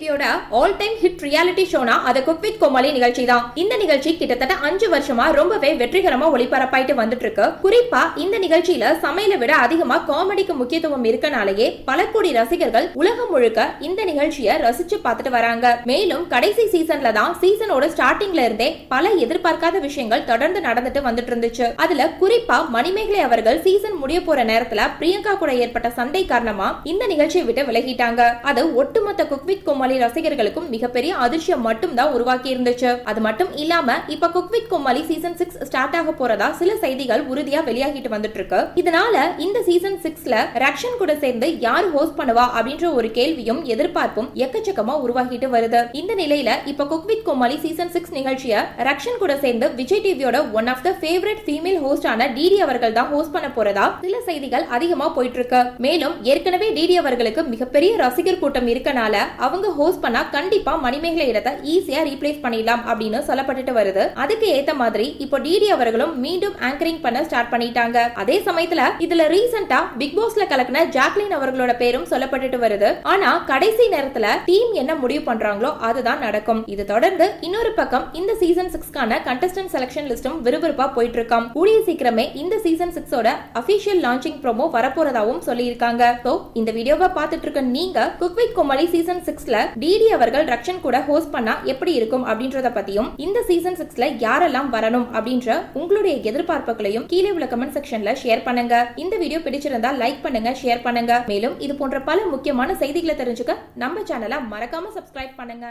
டிவியோட all time hit reality ஷோனா அது cook with கோமாளி நிகழ்ச்சி தான். இந்த நிகழ்ச்சி கிட்டத்தட்ட 5 வருஷமா ரொம்பவே வெற்றிகரமா ஒளிபரப்பாயிட்டு வந்துட்டு இருக்கு. குறிப்பா இந்த நிகழ்ச்சியில சமையலை விட அதிகமா காமெடிக்கு முக்கியத்துவம் இருக்கனாலேயே பல கோடி ரசிகர்கள் உலகம் முழுக்க இந்த நிகழ்ச்சியை ரசிச்சு பார்த்துட்டு வராங்க. மேலும் கடைசி சீசன்ல தான் சீசனோட ஸ்டார்டிங்ல இருந்தே பல எதிர்பார்க்காத விஷயங்கள் தொடர்ந்து நடந்துட்டு வந்துட்டு இருந்துச்சு. அதுல குறிப்பா மணிமேகலை அவர்கள் சீசன் முடிய போற நேரத்துல பிரியங்கா கூட ஏற்பட்ட சண்டை காரணமா இந்த நிகழ்ச்சியை விட்டு விலகிட்டாங்க. அது ஒட்டுமொத்த குக் வித் கோமாளி ரசிகர்களுக்கும் மிகப்பெரிய அதிர்ச்சியம் மட்டும் தான் உருவாக்கி இருந்துச்சு. அது மட்டும் இல்லாம இப்ப cook with Comali season 6 start ஆக போறதா சில செய்திகள் உறுதியா வெளியாகிட்டு வந்துட்டு இருக்கு. இதனால இந்த சீசன் 6ல ரக்ஷன் கூட சேர்ந்து யார் ஹோஸ்ட் பண்ணுவா அப்படின்ற ஒரு கேள்வியும் எதிர்பார்ப்பும் எக்கச்சக்கமா உருவாகிட்டு வருது. இந்த நிலையில இப்ப குக் வித் கோமாளி சீசன் 6 நிகழ்ச்சியை ரக்ஷன் கூட சேர்ந்து விஜய் டிவியோட one of the favourite female ஹோஸ்டான டிடி அவர்கள் தான் ஹோஸ்ட் பண்ண போறதா சில செய்திகள் அதிகமா போயிட்டு இருக்கு. மேலும் ஏற்கனவே டிடி அவர்களுக்கு மிகப்பெரிய ரசிகர் கூட்டம் இருக்கனால அவங்க ஹோஸ்ட் பண்ணா கண்டிப்பா மணிமேகலை இடத்தை ஈஸியா ரீப்ளேஸ் பண்ணிடலாம் அப்படின்னு சொல்லப்பட்டு வருது. அதுக்கு ஏத்த மாதிரி இப்போ டிடி அவர்களும் மீண்டும் ஆங்கரிங் பண்ண ஸ்டார்ட் பண்ணிட்டாங்க. அதே சமயத்துல இதுல ரீசெண்டா பிக் பாஸ்ல கலக்கின ஜாக்லின் அவர்களோட பேரும் சொல்லப்பட்டு வருது. ஆனா கடைசி நேரத்துல டீம் என்ன முடிவு பண்றாங்களோ அதுதான் நடக்கும். இது தொடர்ந்து இன்னொரு பக்கம் இந்த சீசன் 6க்கான கண்டஸ்டன்ட் செலக்ஷன் லிஸ்டும் விறுவிறுப்பா போயிட்டு இருக்காம். கூடிய சீக்கிரமே இந்த சீசன் 6ஓட அபிஷியல் லான்ச்சிங் ப்ரோமோ வரப்போறதாவும் சொல்லியிருக்காங்க. சோ இந்த வீடியோவை பார்த்துட்டு இருக்க நீங்க குக் வித் கோமாளி சீசன் 6ல டிடி அவர்கள் ரக்ஷன் கூட ஹோஸ்ட் பண்ணா எப்படி இருக்கும் அப்படின்றத பத்தியும் இந்த சீசன் 6ல யாரெல்லாம் வரணும் அப்படின்ற உங்களுடைய எதிர்பார்ப்புகளையும் கீழே உள்ள கமெண்ட் செக்ஷன்ல ஷேர் பண்ணுங்க. இந்த வீடியோ பிடிச்சிருந்தா லைக் பண்ணுங்க, ஷேர் பண்ணுங்க. மேலும் இது போன்ற பல முக்கியமான செய்திகளை தெரிஞ்சுக்க நம்ம சேனலை மறக்காம சப்ஸ்கிரைப் பண்ணுங்க.